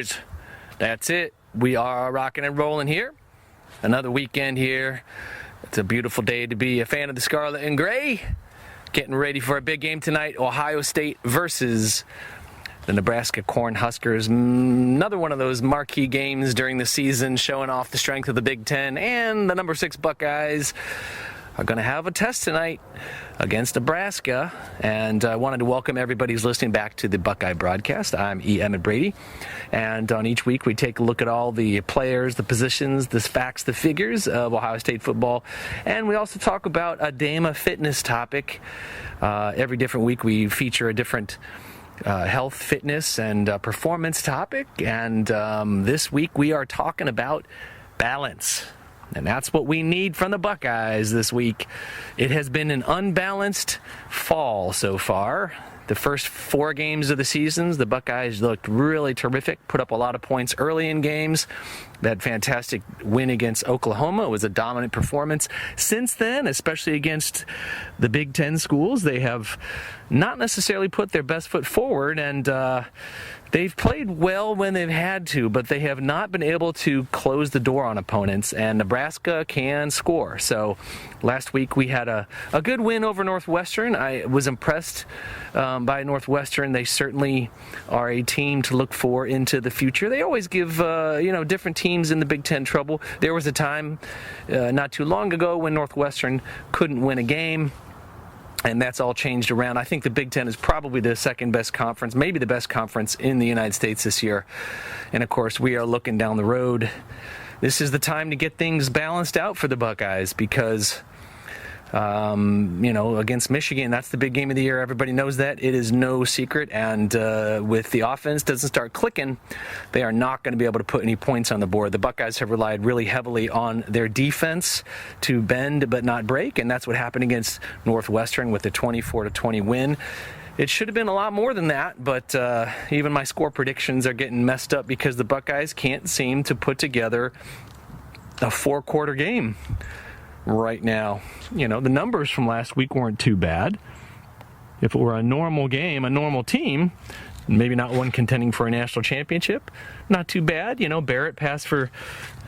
boys. That's it. We are rocking and rolling here. Another weekend here. It's a beautiful day to be a fan of the Scarlet and Gray. Getting ready for a big game tonight. Ohio State versus the Nebraska Cornhuskers. Another one of those marquee games during the season, showing off the strength of the Big Ten. And the number 6 Buckeyes are going to have a test tonight against Nebraska. And I wanted to welcome everybody who's listening back to the Buckeye broadcast. I'm Emmet Brady. And on each week, we take a look at all the players, the positions, the facts, the figures of Ohio State football. And we also talk about a DAYMA fitness topic. Every different week, we feature a different health, fitness, and performance topic. And this week, we are talking about balance. And that's what we need from the Buckeyes this week. It has been an unbalanced fall so far. The first 4 games of the season, the Buckeyes looked really terrific, put up a lot of points early in games. That fantastic win against Oklahoma was a dominant performance. Since then, especially against the Big Ten schools, they have not necessarily put their best foot forward, and they've played well when they've had to, but they have not been able to close the door on opponents, and Nebraska can score. So last week we had a good win over Northwestern. I was impressed by Northwestern. They certainly are a team to look for into the future. They always give different teams in the Big Ten trouble. There was a time not too long ago when Northwestern couldn't win a game, and that's all changed around. I think the Big Ten is probably the second best conference, maybe the best conference in the United States this year. And of course, we are looking down the road. This is the time to get things balanced out for the Buckeyes because, against Michigan, that's the big game of the year. Everybody knows that. It is no secret. And with the offense doesn't start clicking, they are not going to be able to put any points on the board. The Buckeyes have relied really heavily on their defense to bend but not break, and that's what happened against Northwestern with the 24-20 win. It should have been a lot more than that, but even my score predictions are getting messed up because the Buckeyes can't seem to put together a 4-quarter game right now. The numbers from last week weren't too bad. If it were a normal game, a normal team, maybe not one contending for a national championship, not too bad. Barrett passed for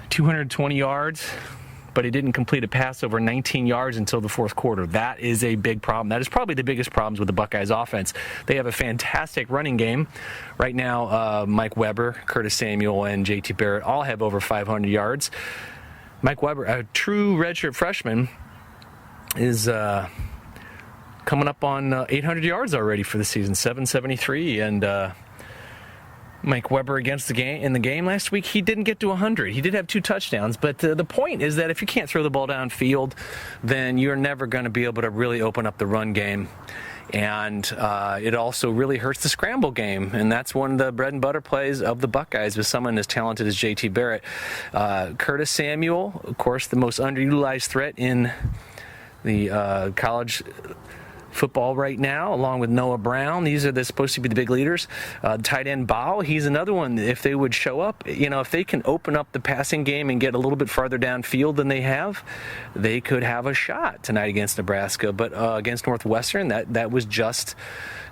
220 yards, but he didn't complete a pass over 19 yards until the fourth quarter. That is a big problem. That is probably the biggest problems with the Buckeyes offense. They have a fantastic running game. Right now, Mike Weber, Curtis Samuel, and J.T. Barrett all have over 500 yards. Mike Weber, a true redshirt freshman, is coming up on 800 yards already for the season, 773. And Mike Weber in the game last week, he didn't get to 100. He did have 2 touchdowns, but the point is that if you can't throw the ball downfield, then you're never going to be able to really open up the run game. And it also really hurts the scramble game, and that's one of the bread and butter plays of the Buckeyes with someone as talented as J.T. Barrett. Curtis Samuel, of course, the most underutilized threat in the college football right now, along with Noah Brown. These are supposed to be the big leaders. Tight end Ball, he's another one. If they would show up, if they can open up the passing game and get a little bit farther downfield than they have, they could have a shot tonight against Nebraska. But against Northwestern, that was just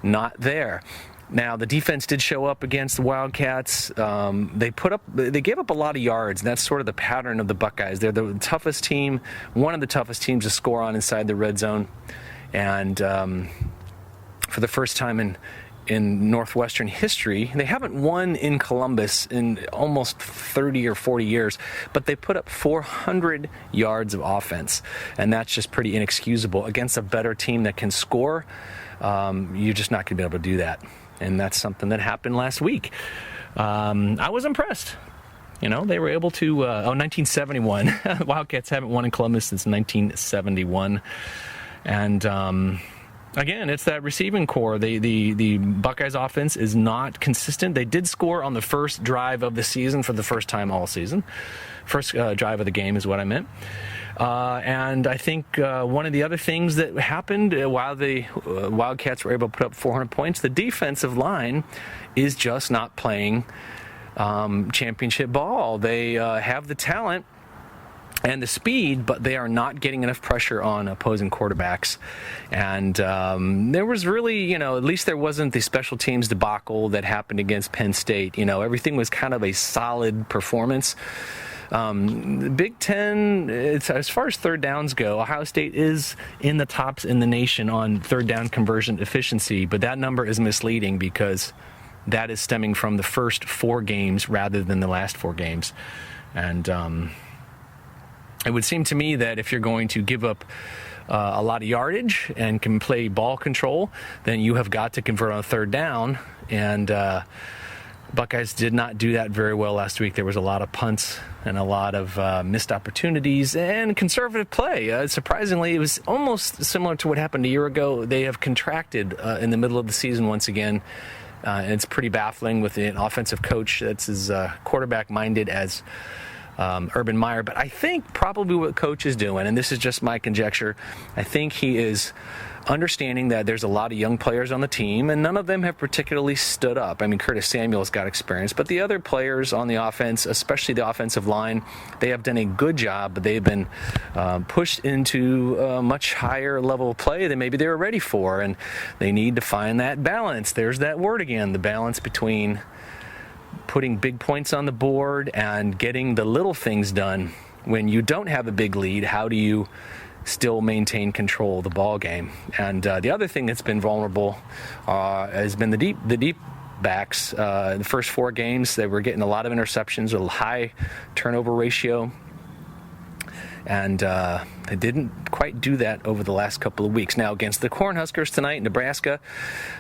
not there. Now, the defense did show up against the Wildcats. They gave up a lot of yards, and that's sort of the pattern of the Buckeyes. They're the toughest team, one of the toughest teams to score on inside the red zone. And for the first time in Northwestern history, they haven't won in Columbus in almost 30 or 40 years, but they put up 400 yards of offense, and that's just pretty inexcusable. Against a better team that can score, you're just not going to be able to do that, and that's something that happened last week. I was impressed. They were able to, 1971. Wildcats haven't won in Columbus since 1971. And again, it's that receiving core. The Buckeyes offense is not consistent. They did score on the first drive of the season for the first time all season. First drive of the game is what I meant. And I think one of the other things that happened while the Wildcats were able to put up 400 points, the defensive line is just not playing championship ball. They have the talent. and the speed, but they are not getting enough pressure on opposing quarterbacks. And there was really, at least there wasn't the special teams debacle that happened against Penn State. Everything was kind of a solid performance. Big Ten, as far as third downs go, Ohio State is in the tops in the nation on third down conversion efficiency, but that number is misleading because that is stemming from the first 4 games rather than the last 4 games. And it would seem to me that if you're going to give up a lot of yardage and can play ball control, then you have got to convert on third down. And Buckeyes did not do that very well last week. There was a lot of punts and a lot of missed opportunities and conservative play. Surprisingly, it was almost similar to what happened a year ago. They have contracted in the middle of the season once again. And it's pretty baffling with an offensive coach that's as quarterback-minded as Urban Meyer. But I think probably what Coach is doing, and this is just my conjecture, I think he is understanding that there's a lot of young players on the team, and none of them have particularly stood up. I mean, Curtis Samuel's got experience, but the other players on the offense, especially the offensive line, they have done a good job, but they've been pushed into a much higher level of play than maybe they were ready for, and they need to find that balance. There's that word again, the balance between putting big points on the board and getting the little things done. When you don't have a big lead, how do you still maintain control of the ball game? And the other thing that's been vulnerable has been the deep backs. The first 4 games, they were getting a lot of interceptions, a high turnover ratio, and they didn't quite do that over the last couple of weeks. Now, against the Cornhuskers tonight, Nebraska,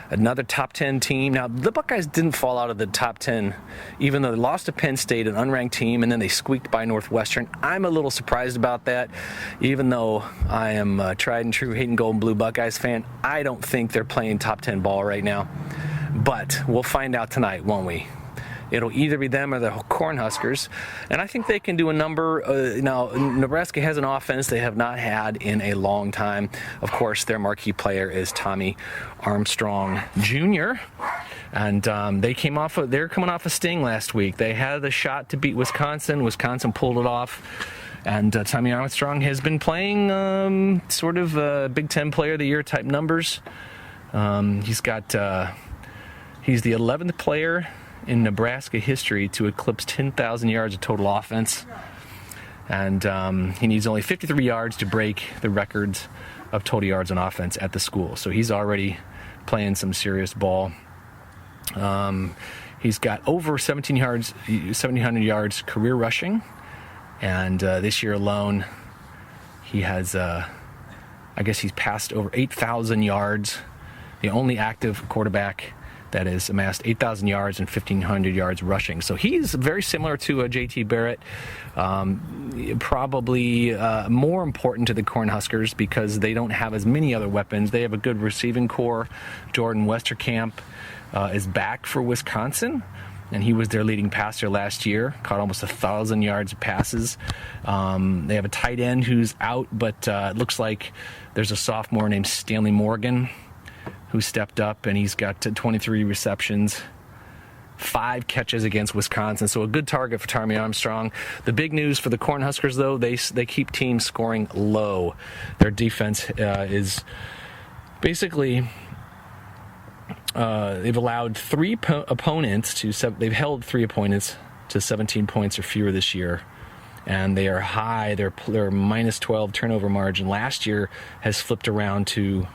another top 10 team. Now, the Buckeyes didn't fall out of the top 10, even though they lost to Penn State, an unranked team, and then they squeaked by Northwestern. I'm a little surprised about that, even though I am a tried and true Hayden Gold and Blue Buckeyes fan. I don't think they're playing top 10 ball right now, but we'll find out tonight, won't we? It'll either be them or the Cornhuskers, and I think they can do a number. Now, Nebraska has an offense they have not had in a long time. Of course, their marquee player is Tommy Armstrong Jr., and they're coming off a sting last week. They had a shot to beat Wisconsin. Wisconsin pulled it off. And Tommy Armstrong has been playing sort of Big Ten Player of the Year type numbers. He's the 11th player in Nebraska history to eclipse 10,000 yards of total offense. And he needs only 53 yards to break the records of total yards on offense at the school. So he's already playing some serious ball. He's got over 1,700 yards career rushing. And this year alone, he has, he's passed over 8,000 yards. The only active quarterback that has amassed 8,000 yards and 1,500 yards rushing. So he's very similar to J.T. Barrett, probably more important to the Cornhuskers because they don't have as many other weapons. They have a good receiving core. Jordan Westerkamp is back for Wisconsin, and he was their leading passer last year, caught almost 1,000 yards of passes. They have a tight end who's out, but it looks like there's a sophomore named Stanley Morgan who stepped up, and he's got 23 receptions, 5 catches against Wisconsin. So a good target for Tommy Armstrong. The big news for the Cornhuskers, though, they keep teams scoring low. Their defense is basically they've allowed 3 opponents to they've held 3 opponents to 17 points or fewer this year. And they are high. Their minus 12 turnover margin last year has flipped around to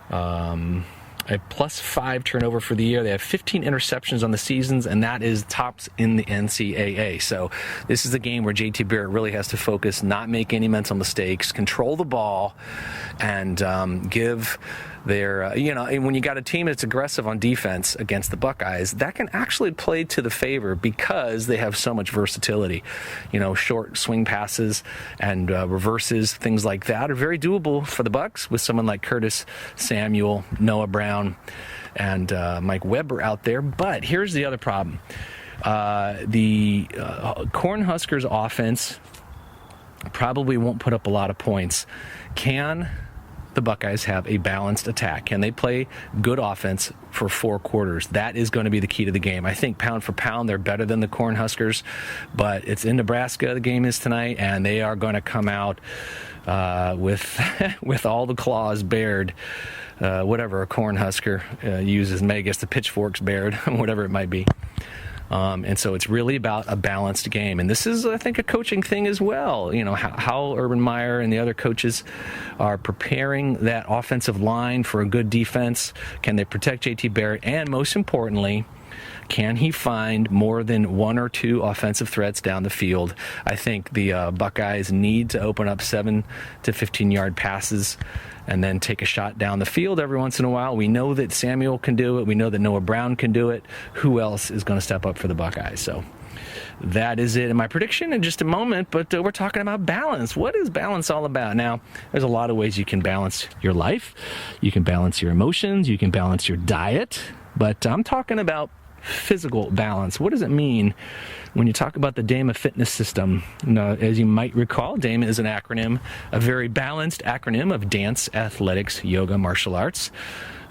a plus 5 turnover for the year. They have 15 interceptions on the seasons, and that is tops in the NCAA. So this is a game where J.T. Barrett really has to focus, not make any mental mistakes, control the ball, and give their, when you got a team that's aggressive on defense against the Buckeyes, that can actually play to the favor because they have so much versatility. Short swing passes and reverses, things like that are very doable for the Bucks with someone like Curtis Samuel, Noah Brown, and Mike Weber out there. But here's the other problem. The Cornhuskers offense probably won't put up a lot of points. Can the Buckeyes have a balanced attack? Can they play good offense for 4 quarters? That is going to be the key to the game. I think pound for pound, they're better than the Cornhuskers, but it's in Nebraska, the game is tonight, and they are going to come out with all the claws bared, whatever a Cornhusker uses, maybe I guess the pitchforks bared, whatever it might be. And so it's really about a balanced game. And this is, I think, a coaching thing as well. You know, how Urban Meyer and the other coaches are preparing that offensive line for a good defense. Can they protect JT Barrett? And most importantly, can he find more than 1 or 2 offensive threats down the field? I think the Buckeyes need to open up 7 to 15-yard passes and then take a shot down the field every once in a while. We know that Samuel can do it. We know that Noah Brown can do it. Who else is going to step up for the Buckeyes? So that is it in my prediction in just a moment, but we're talking about balance. What is balance all about? Now, there's a lot of ways you can balance your life. You can balance your emotions. You can balance your diet. But I'm talking about physical balance. What does it mean when you talk about the DAYMA fitness system? Now, as you might recall, DAYMA is an acronym, a very balanced acronym of dance, athletics, yoga, martial arts.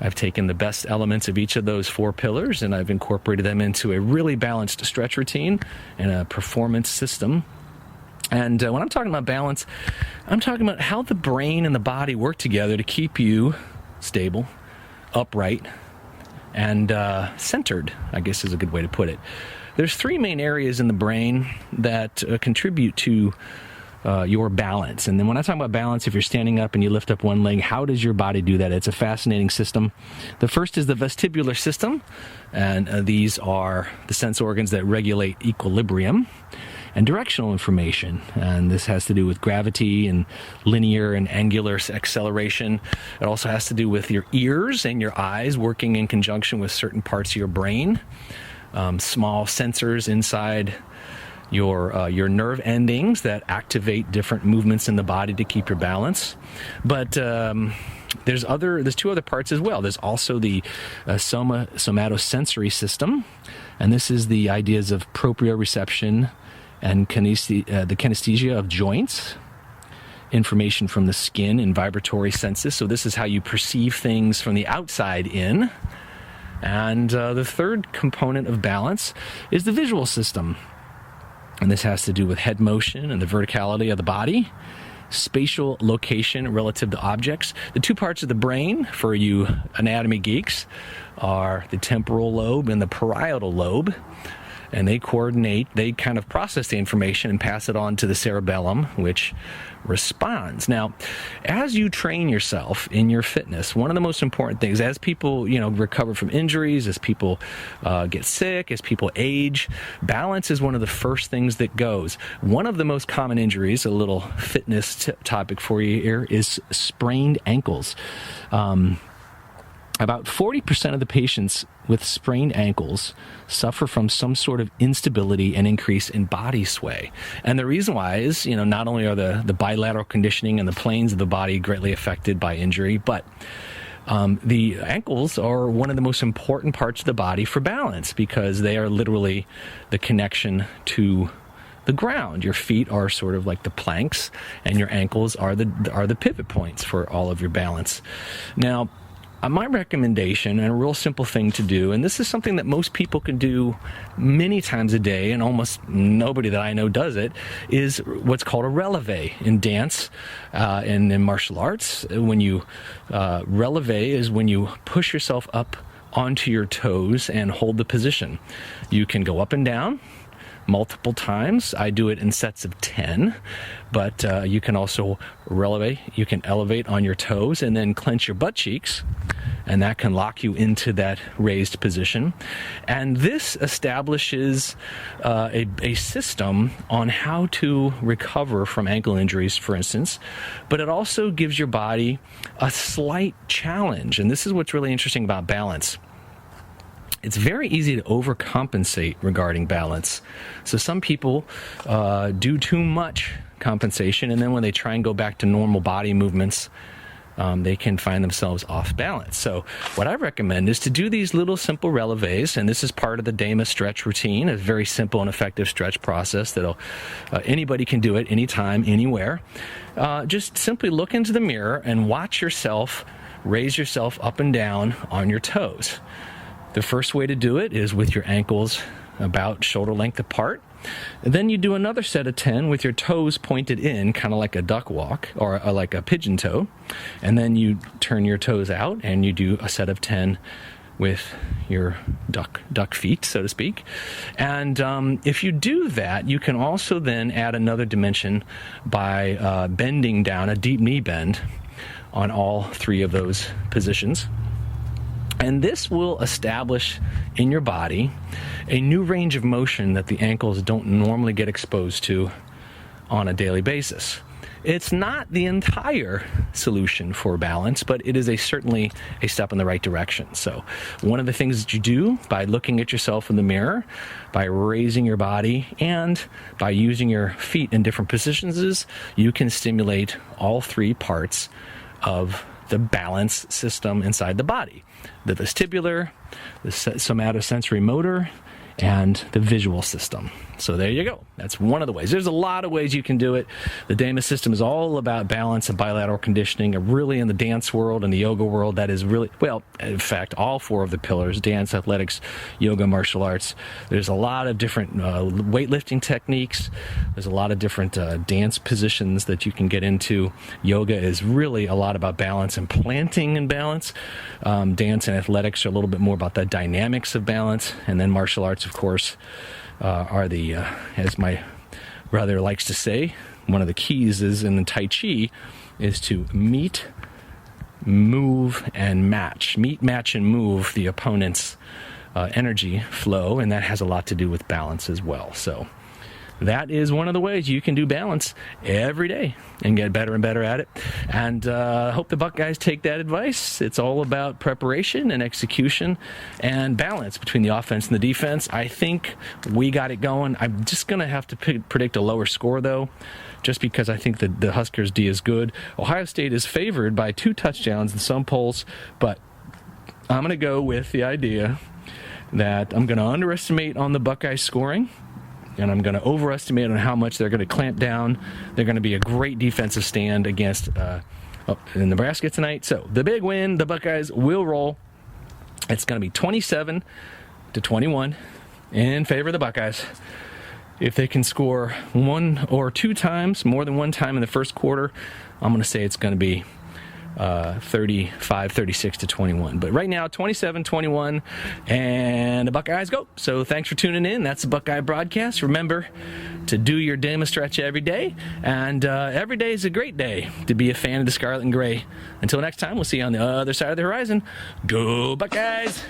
I've taken the best elements of each of those 4 pillars and I've incorporated them into a really balanced stretch routine and a performance system. And when I'm talking about balance, I'm talking about how the brain and the body work together to keep you stable, upright, and centered, I guess is a good way to put it. There's 3 main areas in the brain that contribute to your balance. And then when I talk about balance, if you're standing up and you lift up one leg, how does your body do that? It's a fascinating system. The first is the vestibular system, and these are the sense organs that regulate equilibrium and directional information. And this has to do with gravity and linear and angular acceleration. It also has to do with your ears and your eyes working in conjunction with certain parts of your brain. Small sensors inside your nerve endings that activate different movements in the body to keep your balance. But there's 2 other parts as well. There's also the somatosensory system, and this is the ideas of proprioception and the kinesthesia of joints, information from the skin and vibratory senses. So this is how you perceive things from the outside in. And the third component of balance is the visual system. And this has to do with head motion and the verticality of the body, spatial location relative to objects. The 2 parts of the brain, for you anatomy geeks, are the temporal lobe and the parietal lobe. And they coordinate, they kind of process the information and pass it on to the cerebellum, which responds. Now, as you train yourself in your fitness, one of the most important things, as people, recover from injuries, as people get sick, as people age, balance is one of the first things that goes. One of the most common injuries, a little fitness topic for you here, is sprained ankles. About 40% of the patients with sprained ankles suffer from some sort of instability and increase in body sway. And the reason why is, not only are the bilateral conditioning and the planes of the body greatly affected by injury, but the ankles are one of the most important parts of the body for balance because they are literally the connection to the ground. Your feet are sort of like the planks, and your ankles are the pivot points for all of your balance. Now, my recommendation, and a real simple thing to do, and this is something that most people can do many times a day, and almost nobody that I know does it, is what's called a releve in dance and in martial arts. When you releve is when you push yourself up onto your toes and hold the position. You can go up and down multiple times. I do it in sets of 10, but you can also releve. You can elevate on your toes and then clench your butt cheeks, and that can lock you into that raised position. And this establishes a system on how to recover from ankle injuries, for instance, but it also gives your body a slight challenge. And this is what's really interesting about balance. It's very easy to overcompensate regarding balance. So some people do too much compensation, and then when they try and go back to normal body movements, they can find themselves off balance. So what I recommend is to do these little simple relevés, and this is part of the DAYMA stretch routine, a very simple and effective stretch process that'll anybody can do it anytime, anywhere. Just simply look into the mirror and watch yourself raise yourself up and down on your toes. The first way to do it is with your ankles about shoulder length apart. And then you do another set of 10 with your toes pointed in, kind of like a duck walk or like a pigeon toe. And then you turn your toes out and you do a set of 10 with your duck feet, so to speak. And if you do that, you can also then add another dimension by bending down, a deep knee bend on all three of those positions. And this will establish in your body a new range of motion that the ankles don't normally get exposed to on a daily basis. It's not the entire solution for balance, but it is certainly a step in the right direction. So one of the things that you do by looking at yourself in the mirror, by raising your body, and by using your feet in different positions is you can stimulate all three parts of the balance system inside the body: the vestibular, the somatosensory motor, and the visual system. So there you go. That's one of the ways. There's a lot of ways you can do it. The DAYMA system is all about balance and bilateral conditioning. And really in the dance world and the yoga world, that is really, well, in fact, all four of the pillars: dance, athletics, yoga, martial arts. There's a lot of different weightlifting techniques. There's a lot of different dance positions that you can get into. Yoga is really a lot about balance and planting and balance. Dance and athletics are a little bit more about the dynamics of balance. And then martial arts, of course, are the, as my brother likes to say, one of the keys is in the Tai Chi is to meet, move, and match. Meet, match, and move the opponent's energy flow, and that has a lot to do with balance as well. So that is one of the ways you can do balance every day and get better and better at it. And I hope the Buckeyes take that advice. It's all about preparation and execution and balance between the offense and the defense. I think we got it going. I'm just going to have to predict a lower score, though, just because I think the Huskers' D is good. Ohio State is favored by 2 touchdowns in some polls, but I'm going to go with the idea that I'm going to underestimate on the Buckeyes scoring, and I'm going to overestimate on how much they're going to clamp down. They're going to be a great defensive stand against in Nebraska tonight. So the big win, the Buckeyes will roll. It's going to be 27-21 in favor of the Buckeyes. If they can score 1 or 2 times, more than 1 time in the first quarter, I'm going to say it's going to be 36-21. But right now, 27-21, and the Buckeyes go. So thanks for tuning in. That's the Buckeye broadcast. Remember to do your DAYMA stretch every day, and every day is a great day to be a fan of the Scarlet and Gray. Until next time, we'll see you on the other side of the horizon. Go Buckeyes!